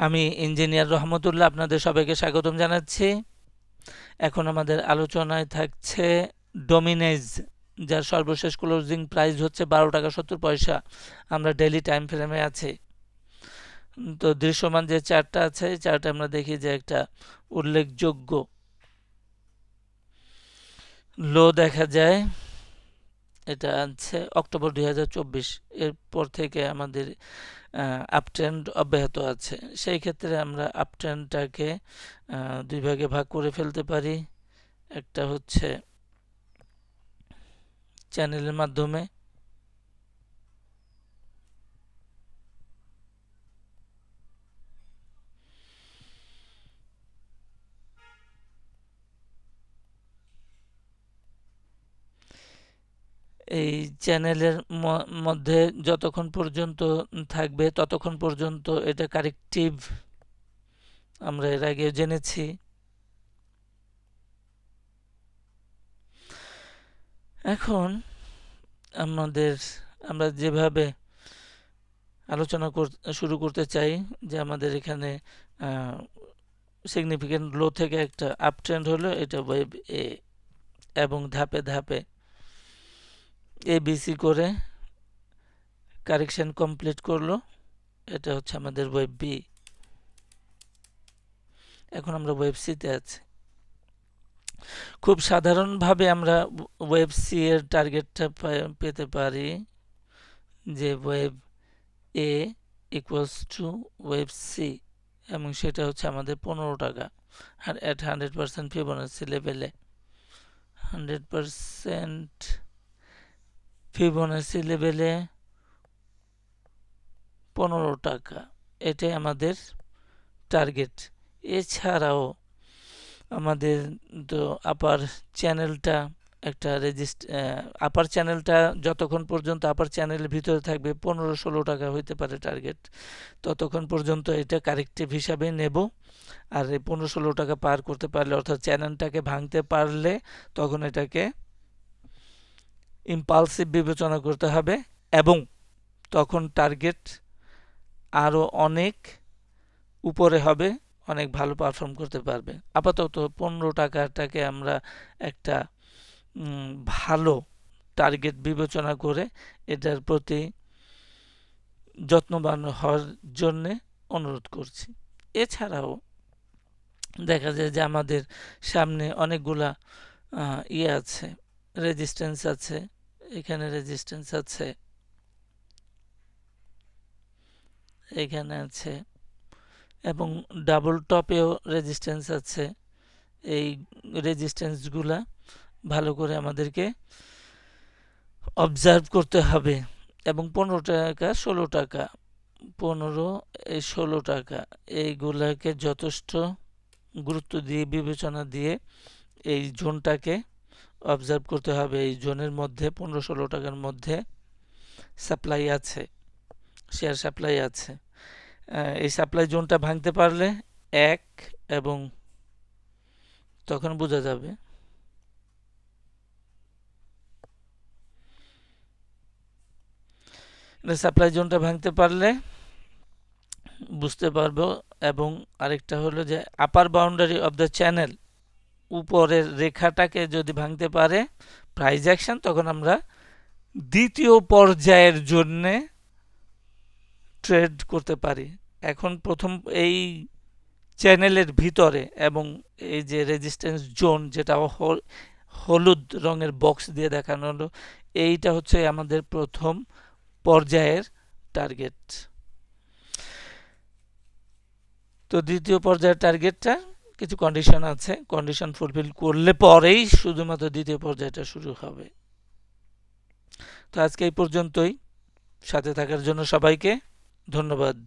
আমি ইঞ্জিনিয়ার রহমতুল্লাহ আপনাদের সবাইকে স্বাগতম জানাচ্ছি। এখন আমাদের আলোচনায় থাকছে ডোমিনেজ, যার সর্বশেষ ক্লোজিং প্রাইস হচ্ছে 12 টাকা 70 পয়সা। আমরা ডেইলি টাইম ফ্রেমে আছি। তো দৃশ্যমান যে চার্টটা আছে, চার্টে আমরা দেখি যে একটা উল্লেখযোগ্য লো দেখা যায়। এটা আছে অক্টোবর 2024। এরপর থেকে আমাদের আপট্রেন্ড অব্যাহত আছে। সেই ক্ষেত্রে আমরা আপট্রেন্ডটাকে দুই ভাগে ভাগ করে ফেলতে পারি। একটা হচ্ছে চ্যানেলের মাধ্যমে, এই চ্যানেলের মধ্যে যতক্ষণ পর্যন্ত থাকবে ততক্ষণ পর্যন্ত এটা কারেক্টিভ, আমরা এর আগে জেনেছি। এখন আমরা যেভাবে আলোচনা শুরু করতে চাই যে আমাদের এখানে সিগনিফিকেন্ট লো থেকে একটা আপ ট্রেন্ড হলো, এটা ওয়েভ এ, এবং ধাপে ধাপে ABC করে কারেকশন কমপ্লিট করলো। এটা হচ্ছে আমাদের ওয়েভ বি। এখন আমরা ওয়েভ সিতে আছি। খুব সাধারণভাবে আমরা ওয়েভ সি এর টার্গেটটা পেতে পারি যে wave A equals to wave C, এবং সেটা হচ্ছে আমাদের 15 টাকা। আর অ্যাট 100% ফিবোনাচি লেভেলে, 100% ফিবোনাচি লেভেলে 15 টাকা, এটাই আমাদের টার্গেট। এছাড়াও আমাদের তো আপার চ্যানেলটা একটা আপার চ্যানেলটা যতক্ষণ পর্যন্ত আপার চ্যানেলের ভিতরে থাকবে 15-16 টাকা হইতে পারে টার্গেট, ততক্ষণ পর্যন্ত এটা কারেক্টিভ হিসাবে নেব। আর এই 15-16 টাকা পার করতে পারলে, অর্থাৎ চ্যানেলটাকে ভাঙতে পারলে, তখন এটাকে ইম্পালসিভ বিবেচনা করতে হবে, এবং তখন টার্গেট আরও অনেক উপরে হবে, অনেক ভালো পারফর্ম করতে পারবে। আপাতত 15 টাকাটাকে আমরা একটা ভালো টার্গেট বিবেচনা করে এটার প্রতি যত্নবান হওয়ার জন্যে অনুরোধ করছি। এছাড়াও দেখা যায় যে আমাদের সামনে অনেকগুলা আছে, রেজিস্ট্যান্স আছে, এখানে রেজিস্ট্যান্স আছে, এখানে আছে, এবং ডাবল টপেও রেজিস্ট্যান্স আছে। এই রেজিস্ট্যান্সগুলা ভালো করে আমাদেরকে অবজার্ভ করতে হবে। এবং 15 টাকা 16 টাকা, 15 এই 16 টাকা, এইগুলাকে যথেষ্ট গুরুত্ব দিয়ে বিবেচনা দিয়ে এই জোনটাকে অবজার্ভ করতে হবে। এই জোনের মধ্যে 15-16 টাকার মধ্যে সাপ্লাই আছে, শেয়ার সাপ্লাই আছে। এই সাপ্লাই জোনটা ভাঙতে পারলে এক, এবং তখন বোঝা যাবে সাপ্লাই জোনটা ভাঙতে পারলে বুঝতে পারবো। এবং আরেকটা হলো যে আপার বাউন্ডারি অফ দ্য চ্যানেল, উপরের রেখাটাকে যদি ভাঙতে পারে প্রাইস অ্যাকশন, তখন আমরা দ্বিতীয় পর্যায়ের জন্যে ট্রেড করতে পারি। এখন প্রথম এই চ্যানেলের ভিতরে, এবং এই যে রেজিস্ট্যান্স জোন, যেটা হলুদ রঙের বক্স দিয়ে দেখানো হলো, এইটা হচ্ছে আমাদের প্রথম পর্যায়ের টার্গেট। তো দ্বিতীয় পর্যায়ের টার্গেটটা কিছু কন্ডিশন আছে, কন্ডিশন ফুলফিল করলে পরেই শুধুমাত্র দ্বিতীয় পর্যায়টা শুরু হবে। তো আজকে এই পর্যন্তই। সাথে থাকার জন্য সবাইকে ধন্যবাদ।